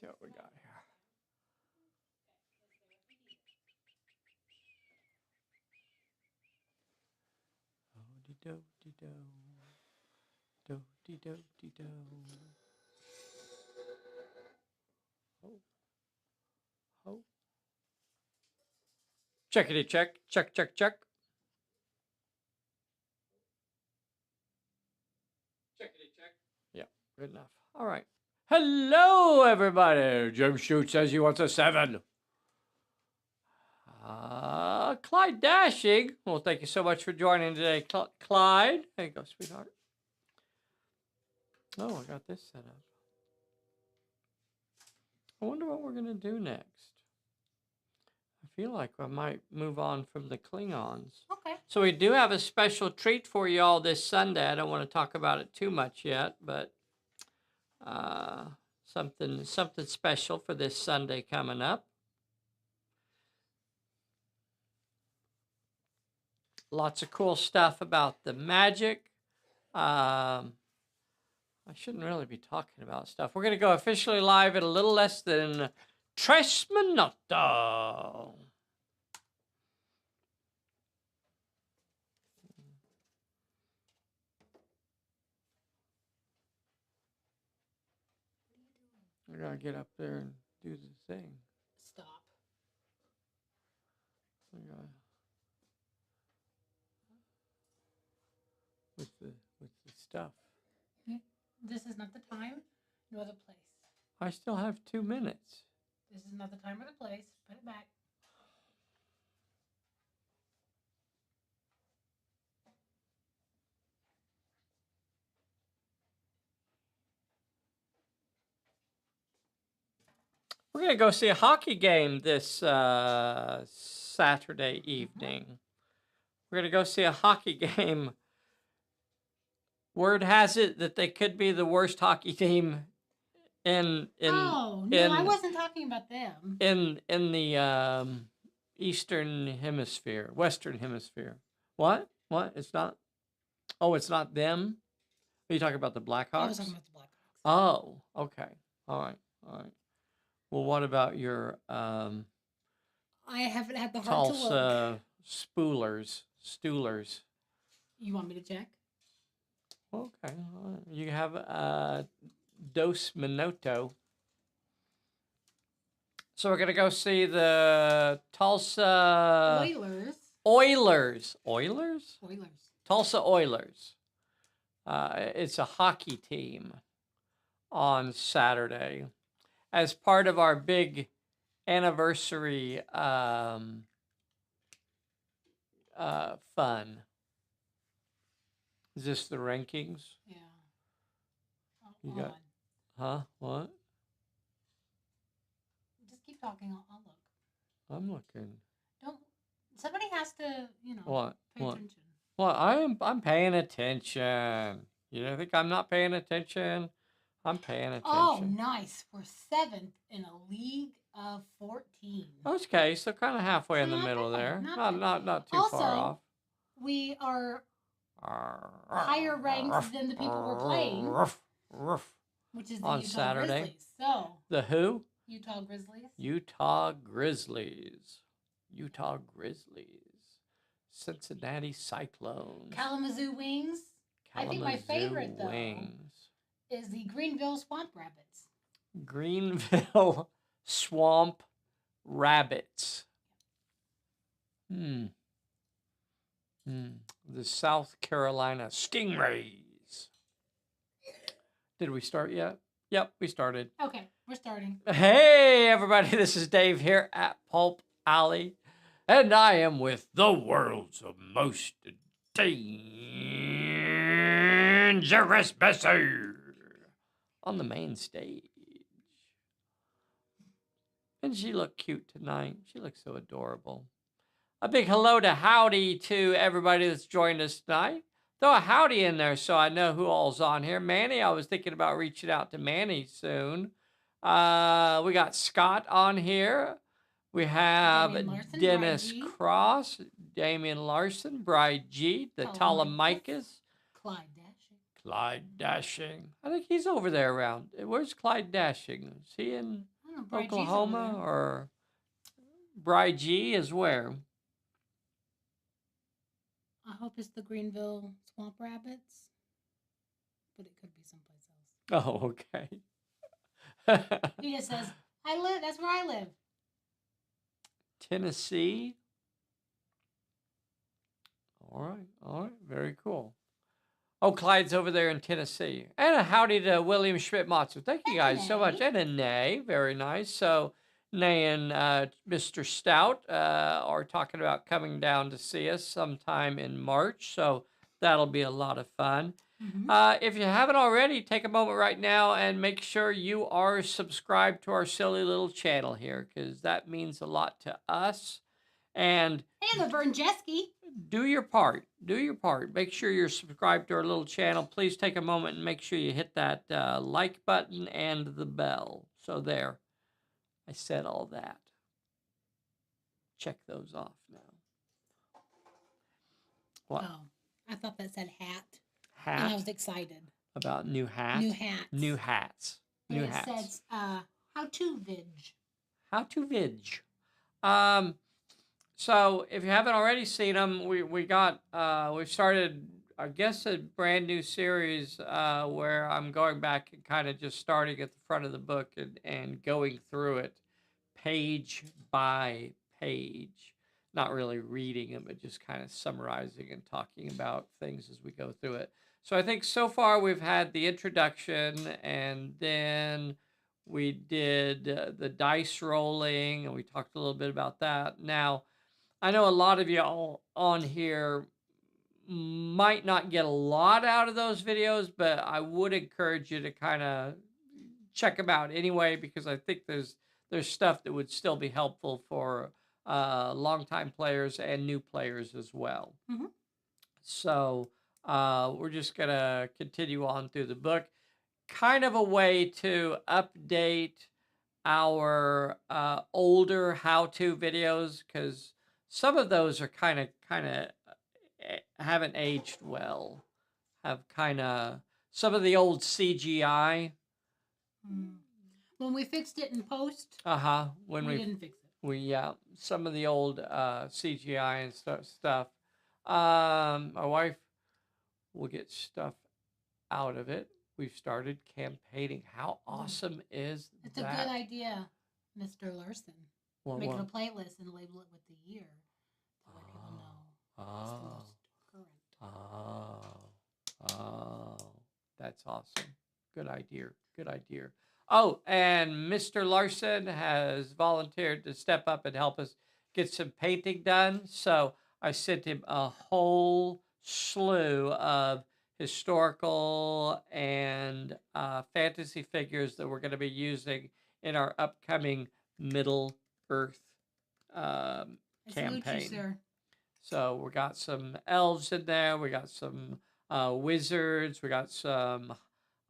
see what we got here. Do-de-do-de-do. Do-de-do-de-do. Oh. Oh. Checkity check. Check, check, check. Checkity check. Yeah, good enough. All right. Hello, everybody. Jim Shute says he wants a 7. Clyde Dashing. Well, thank you so much for joining today, Clyde. There you go, sweetheart. Oh, I got this set up. I wonder what we're going to do next. I feel like I might move on from the Klingons. Okay. So we do have a special treat for you all this Sunday. I don't want to talk about it too much yet, but something special for this Sunday coming up. Lots of cool stuff about the magic. I shouldn't really be talking about stuff. We're going to go officially live at a little less than 3 minutos. I got to get up there and do the thing. Stop. With the stuff. This is not the time nor the place. I still have 2 minutes. This is not the time or the place. Put it back. We're going to go see a hockey game this Saturday evening. We're going to go see a hockey game. Word has it that they could be the worst hockey team I wasn't talking about them. In the Eastern Hemisphere, Western Hemisphere. What? It's not. Oh, it's not them. Are you talking about the Blackhawks? I was talking about the Blackhawks. Oh, okay. All right. Well, what about your I haven't had the heart to look. Steelers. You want me to check? Okay. You have Dos Minuto. So we're going to go see the Tulsa... Oilers. Tulsa Oilers. It's a hockey team on Saturday as part of our big anniversary fun. Is this the rankings? Yeah. You got? Huh? What? Just keep talking. I'll look. I'm looking. Don't. Somebody has to, What? Pay attention. Well, I'm paying attention. You don't think I'm not paying attention? I'm paying attention. Oh, nice. We're 7th in a league of 14. Okay, so kind of halfway in the middle there. Not too far off. We are higher ranked than the people we're playing, which is the on Utah Saturday. Grizzlies. So the who? Utah Grizzlies. Utah Grizzlies. Cincinnati Cyclones. Kalamazoo Wings. I think my favorite though is the Greenville Swamp Rabbits. Greenville Swamp Rabbits. The South Carolina Stingrays. Did we start yet? Yep, we started. Okay, we're starting. Hey, everybody, this is Dave here at Pulp Alley, and I am with the world's most dangerous Bessy on the main stage. And she looked cute tonight. She looks so adorable. A big hello to howdy to everybody that's joined us tonight. Throw a howdy in there so I know who all's on here. Manny, I was thinking about reaching out to Manny soon. We got Scott on here. We have Dennis Cross, Damian Larson, Bride G, the Talamicus, Clyde Dashing, Clyde Dashing. I think he's over there around. Where's Clyde Dashing? Is he in I don't know. Bright G's over Oklahoma there. or Bry G is where? I hope it's the Greenville Swamp Rabbits, but it could be someplace else. Oh, okay. He just says, "I live. That's where I live." Tennessee. All right, very cool. Oh, Clyde's over there in Tennessee. And a howdy to William Schmidt-Matsu. Thank you guys so much. And a Nay, very nice. So, Nay and Mr. Stout are talking about coming down to see us sometime in March. So, that'll be a lot of fun. If you haven't already, take a moment right now and make sure you are subscribed to our silly little channel here, because that means a lot to us. And the Vernjeski. do your part. Do your part. Make sure you're subscribed to our little channel. Please take a moment and make sure you hit that like button and the bell. So there. I said all that. Check those off now. What? Oh, I thought that said hat. Hat? And I was excited. About new hats? New hats. New hats. New hats. It says, how to vidge. How to vidge. So if you haven't already seen them, we started, I guess, a brand new series where I'm going back and kind of just starting at the front of the book and going through it page by page. Not really reading them, but just kind of summarizing and talking about things as we go through it. So I think so far we've had the introduction, and then we did the dice rolling, and we talked a little bit about that. Now, I know a lot of y'all on here might not get a lot out of those videos, but I would encourage you to kind of check them out anyway, because I think there's stuff that would still be helpful for longtime players and new players as well. So we're just going to continue on through the book. Kind of a way to update our older how-to videos, because some of those are kind of haven't aged well. Have kind of some of the old CGI. When we fixed it in post. When we didn't fix it. Some of the old CGI and stuff. My wife will get stuff out of it. We've started campaigning. How awesome is that? It's a good idea, Mr. Larson. Make it a playlist and label it with the year. That way people know it's the most current. That's awesome. Good idea. Oh, and Mr. Larson has volunteered to step up and help us get some painting done. So I sent him a whole slew of historical and fantasy figures that we're going to be using in our upcoming Middle Earth campaign. You, sir. So we got some elves in there. We got some wizards. We got some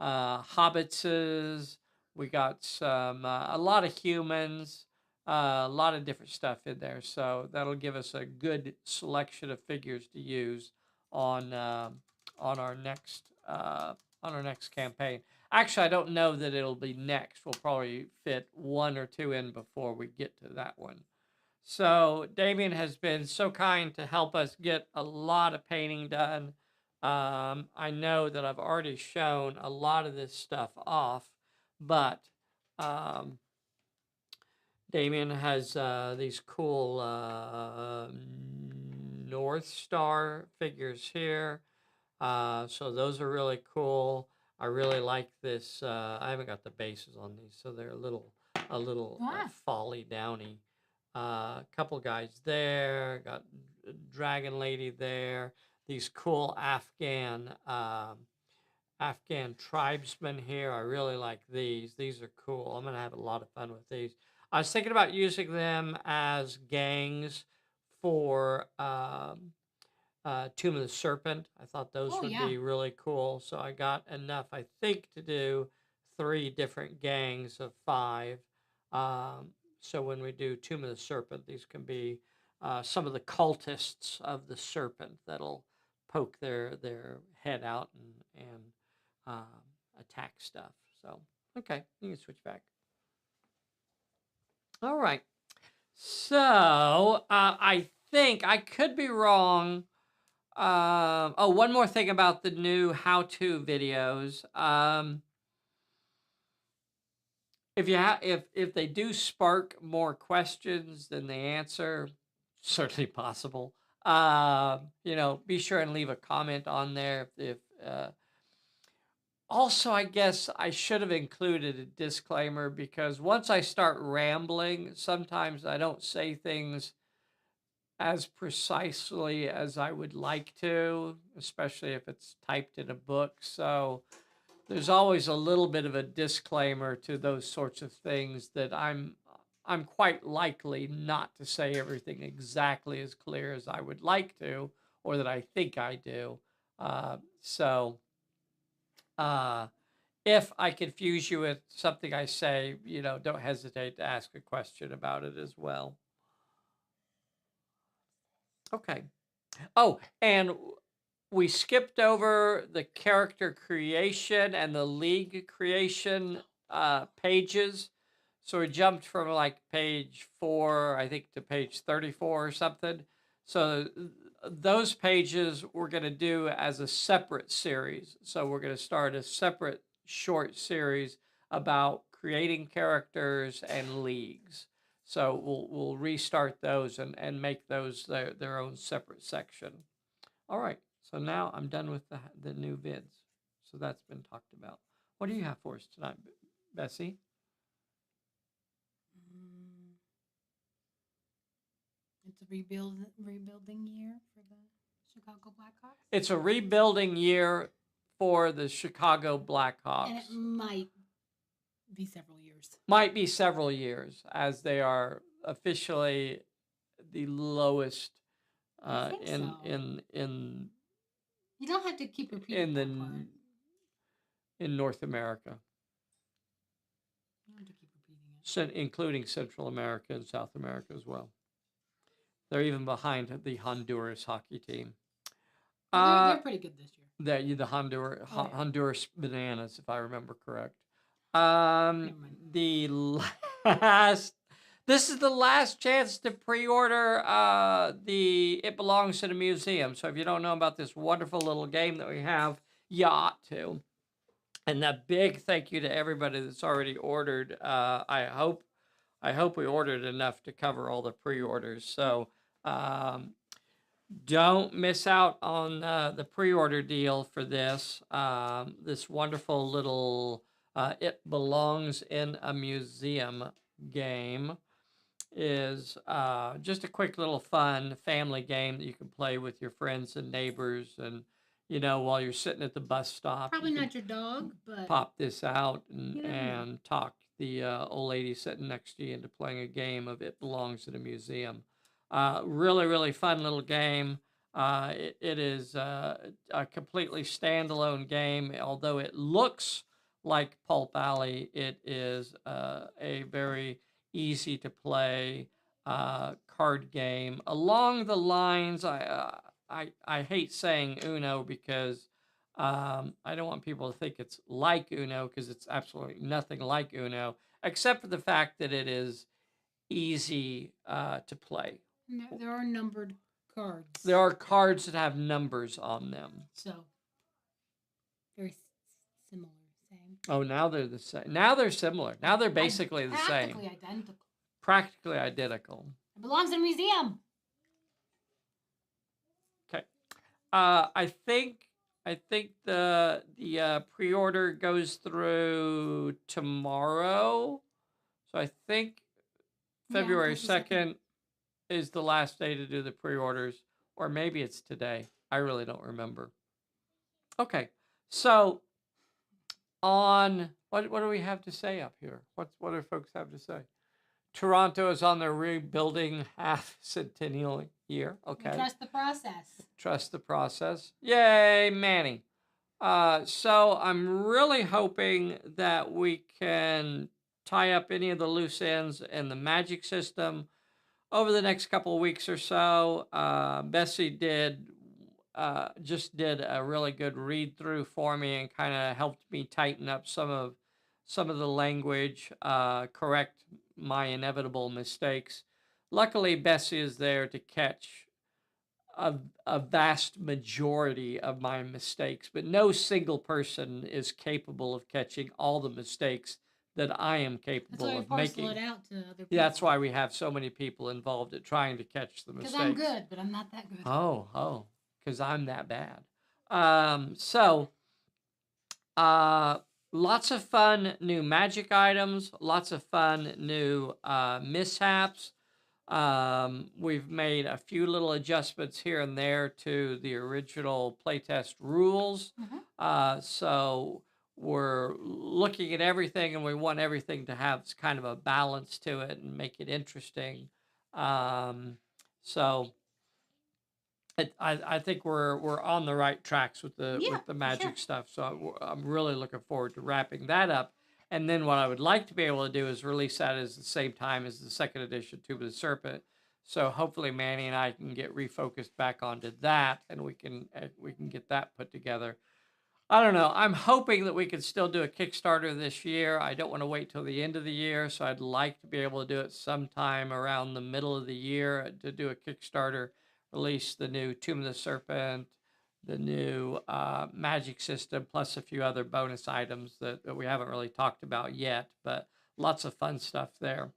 hobbitses. We got some a lot of humans. A lot of different stuff in there. So that'll give us a good selection of figures to use on our next campaign. Actually, I don't know that it'll be next. We'll probably fit one or two in before we get to that one. So Damien has been so kind to help us get a lot of painting done. I know that I've already shown a lot of this stuff off, but Damien has these cool North Star figures here. So those are really cool. I really like this. I haven't got the bases on these, so they're a little folly downy. Couple guys there. Got Dragon Lady there. These cool Afghan tribesmen here. I really like these. These are cool. I'm gonna have a lot of fun with these. I was thinking about using them as gangs for Tomb of the Serpent. I thought those would be really cool. So I got enough, I think, to do 3 different gangs of 5. So when we do Tomb of the Serpent, these can be some of the cultists of the serpent that'll poke their head out and attack stuff. So, okay, you can switch back. All right. So, I think I could be wrong. Oh, one more thing about the new how-to videos. If they do spark more questions than they answer, certainly possible. Be sure and leave a comment on there. If Also, I guess I should have included a disclaimer, because once I start rambling, sometimes I don't say things as precisely as I would like to, especially if it's typed in a book. So there's always a little bit of a disclaimer to those sorts of things, that I'm quite likely not to say everything exactly as clear as I would like to, or that I think I do. So if I confuse you with something I say, don't hesitate to ask a question about it as well. Okay. Oh, and we skipped over the character creation and the league creation pages. So we jumped from like page 4, I think, to page 34 or something. So those pages we're going to do as a separate series. So we're going to start a separate short series about creating characters and leagues. So we'll restart those and make those their own separate section. All right. So now I'm done with the new vids. So that's been talked about. What do you have for us tonight, Bessy? It's a rebuilding year for the Chicago Blackhawks. It's a rebuilding year for the Chicago Blackhawks. And it might be several years. Might be several years, as they are officially the lowest in you don't have to keep repeating that part. In North America. You don't have to keep repeating it. Including Central America and South America as well. They're even behind the Honduras hockey team. They're pretty good this year. The Honduras Bananas, if I remember correct. This is the last chance to pre-order the It Belongs to the Museum. So if you don't know about this wonderful little game that we have, you ought to. And a big thank you to everybody that's already ordered. I hope we ordered enough to cover all the pre-orders. So don't miss out on the pre-order deal for this. This wonderful little It Belongs in a Museum game is just a quick little fun family game that you can play with your friends and neighbors, and while you're sitting at the bus stop. Probably not your dog, but pop this out and talk the old lady sitting next to you into playing a game of It Belongs in a Museum. Really, really fun little game. It is a completely standalone game. Although it looks like Pulp Alley, it is a very easy to play card game. Along the lines, I hate saying Uno, because I don't want people to think it's like Uno, because it's absolutely nothing like Uno, except for the fact that it is easy to play. No, there are numbered cards. There are cards that have numbers on them. So, very similar, same. Oh, now they're the same. Now they're similar. Now they're basically the same. Practically identical. Practically identical. It belongs in a museum. Okay. I think the pre-order goes through tomorrow. So I think February 2nd is the last day to do the pre-orders, or maybe it's today. I really don't remember. Okay. So on what do we have to say up here? What do folks have to say? Toronto is on their rebuilding half centennial year. Okay. Trust the process. Trust the process. Yay, Manny. So I'm really hoping that we can tie up any of the loose ends in the Magic system over the next couple of weeks or so. Bessy did just did a really good read through for me and kind of helped me tighten up some of the language, correct my inevitable mistakes. Luckily, Bessy is there to catch a, a vast majority of my mistakes, but no single person is capable of catching all the mistakes that I am capable of making. That's why we parcel it out to other people. Yeah, that's why we have so many people involved at trying to catch the mistakes. Because I'm good, but I'm not that good. Oh, because I'm that bad. Lots of fun new magic items, lots of fun new mishaps. We've made a few little adjustments here and there to the original playtest rules. So we're looking at everything, and we want everything to have kind of a balance to it and make it interesting. So I think we're on the right tracks with the magic stuff. So I'm really looking forward to wrapping that up. And then what I would like to be able to do is release that at the same time as the second edition Tomb of the Serpent. So hopefully Manny and I can get refocused back onto that, and we can get that put together. I don't know. I'm hoping that we can still do a Kickstarter this year. I don't want to wait till the end of the year, so I'd like to be able to do it sometime around the middle of the year to do a Kickstarter, release the new Tomb of the Serpent, the new magic system, plus a few other bonus items that we haven't really talked about yet, but lots of fun stuff there.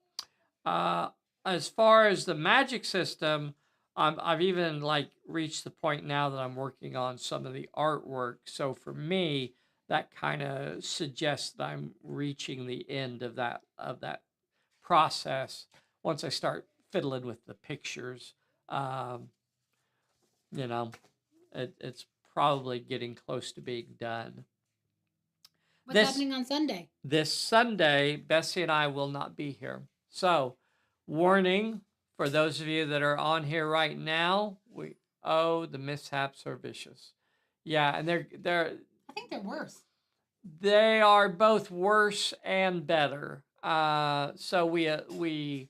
As far as the magic system, I've even reached the point now that I'm working on some of the artwork. So for me, that kind of suggests that I'm reaching the end of that process once I start fiddling with the pictures. It's probably getting close to being done. What's happening on Sunday? This Sunday, Bessy and I will not be here. So, warning for those of you that are on here right now, the mishaps are vicious. Yeah, and they're I think they're worse. They are both worse and better. So we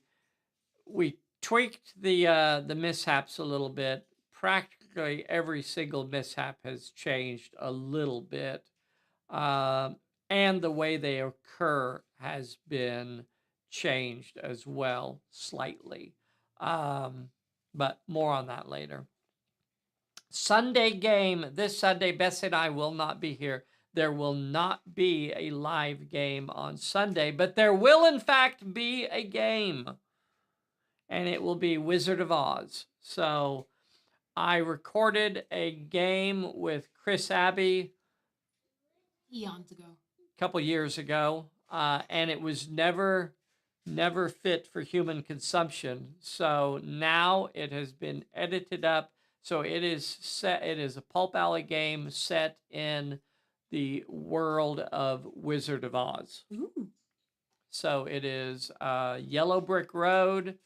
tweaked the mishaps a little bit. Practically every single mishap has changed a little bit. And the way they occur has been changed as well, slightly. But more on that later. Sunday game. This Sunday, Bessy and I will not be here. There will not be a live game on Sunday, but there will, in fact, be a game. And it will be Wizard of Oz. So I recorded a game with Chris Abbey eons ago, a couple years ago, and it was never fit for human consumption. So now it has been edited up. So it is a Pulp Alley game set in the world of Wizard of Oz. Ooh. So it is Yellow Brick Road.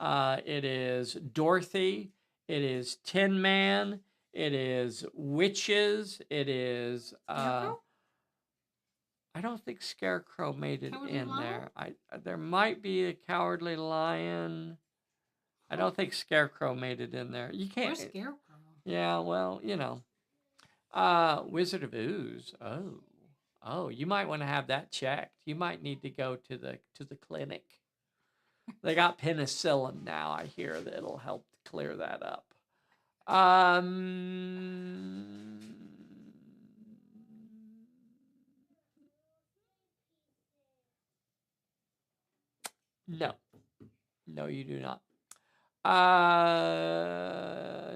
It is Dorothy. It is Tin Man. It is witches. It is I don't think Scarecrow made it Cowardly in Lion? there. There might be a Cowardly Lion. I don't think Scarecrow made it in there. You can't. Where's Scarecrow? Yeah, well, Wizard of Ooze. Oh, you might want to have that checked. You might need to go to the clinic. They got penicillin now, I hear, that'll help clear that up. No, you do not.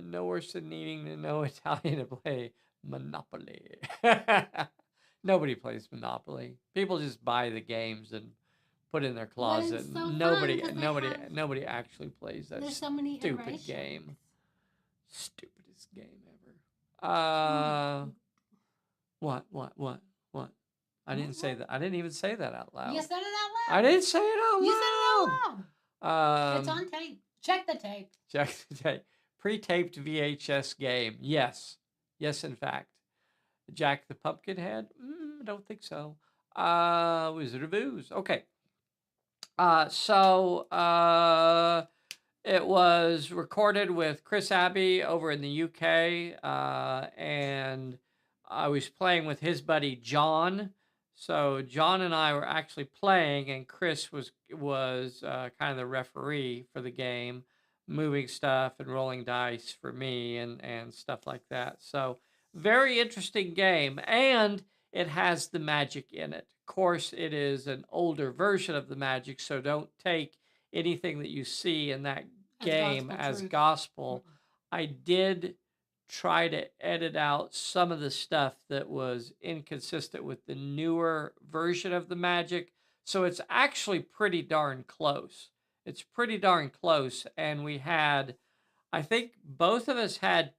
No worse than needing to know Italian to play Monopoly. Nobody plays Monopoly. People just buy the games and put in their closet. So nobody actually plays that stupid game. Stupidest game ever. What? I didn't say that. I didn't even say that out loud. You said it out loud. I didn't say it out loud. You said it out loud. It's on tape. Check the tape. Check the tape. Pre-taped VHS game. Yes, in fact. Jack the Pumpkinhead? I don't think so. Wizard of Ooze. Okay. It was recorded with Chris Abbey over in the UK, and I was playing with his buddy John. So John and I were actually playing, and Chris was kind of the referee for the game, moving stuff and rolling dice for me and stuff like that. So very interesting game, and it has the magic in it. Of course, it is an older version of the magic, so don't take anything that you see in that game as gospel. I did try to edit out some of the stuff that was inconsistent with the newer version of the magic. So it's actually pretty darn close. It's pretty darn close. And we had, I think both of us had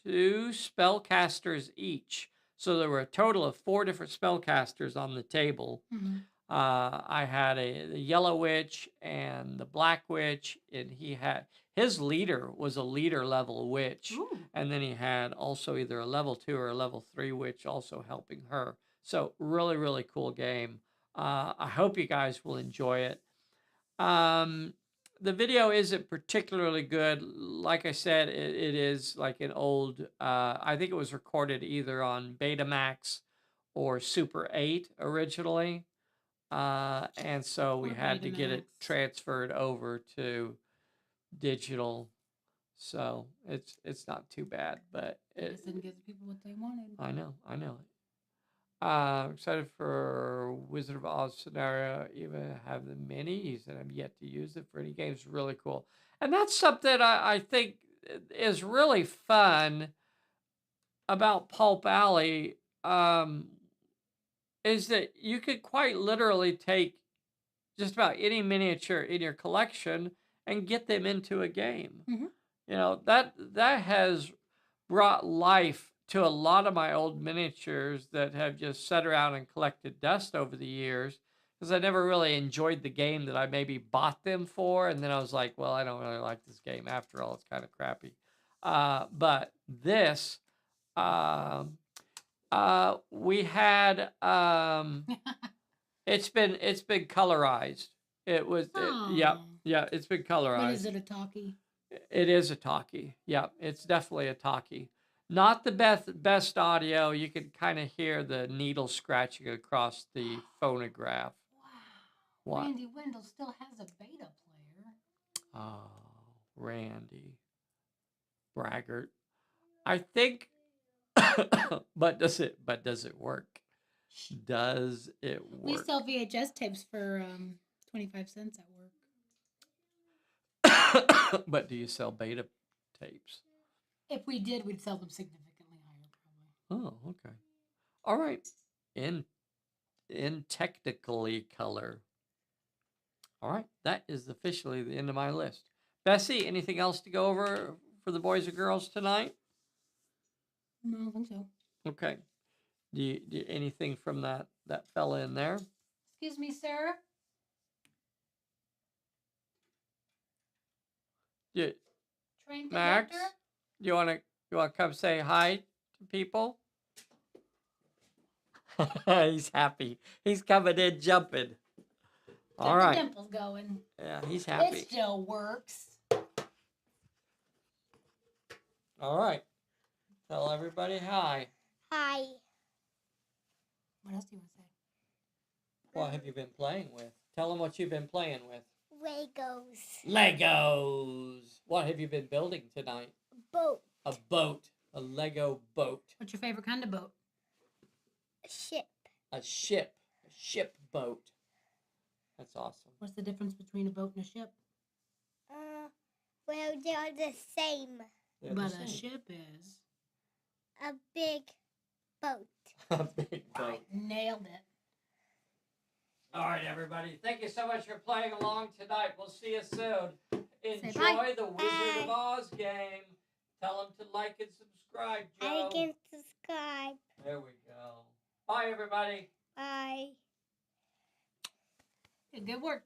2 spellcasters each. So there were a total of 4 different spellcasters on the table. Mm-hmm. I had the yellow witch and the black witch, and his leader was a leader level witch. Ooh. And then he had also either a level 2 or a level 3 witch also helping her. So really, really cool game. I hope you guys will enjoy it. The video isn't particularly good. Like I said, it is like an old, I think it was recorded either on Betamax or Super 8 originally. And so we had to get it transferred over to digital. So it's not too bad, but it gives people what they wanted. I know. Excited for Wizard of Oz scenario. Even have the minis, and I'm yet to use it for any games. Really cool, and that's something I think is really fun about Pulp Alley. Is that you could quite literally take just about any miniature in your collection and get them into a game. Mm-hmm. You know, that has brought life to a lot of my old miniatures that have just sat around and collected dust over the years, because I never really enjoyed the game that I maybe bought them for, and then I was like, well, I don't really like this game after all. It's kind of crappy. But this, we had it's been colorized. It was it's been colorized. What is it, a talkie? It is a talkie. Yeah, it's definitely a talkie. Not the best audio. You can kind of hear the needle scratching across the phonograph. Wow. What? Randy Wendell still has a beta player. Oh, Randy. Braggart. I think but does it work? Does it work? We sell VHS tapes for 25 cents at work. But do you sell beta tapes? If we did, we'd sell them significantly higher, probably. Oh, okay. All right. In technically color. All right. That is officially the end of my list. Bessy, anything else to go over for the boys and girls tonight? No, I don't think so. Okay. Do you anything from that fella in there? Excuse me, sir. Trained Max, you want to come say hi to people? He's happy. He's coming in jumping. All right. The dimple's going. Yeah, he's happy. It still works. All right. Tell everybody hi. Hi. What else do you want to say? What have you been playing with? Tell them what you've been playing with. Legos. What have you been building tonight? Boat. A boat. A Lego boat. What's your favorite kind of boat? A ship. A ship. A ship boat. That's awesome. What's the difference between a boat and a ship? Well, they are the same. But a ship is a big boat. A big boat. Nailed it. All right, everybody. Thank you so much for playing along tonight. We'll see you soon. Enjoy the Wizard of Oz game. Tell them to like and subscribe, Joe. Like and subscribe. There we go. Bye, everybody. Bye. Good work.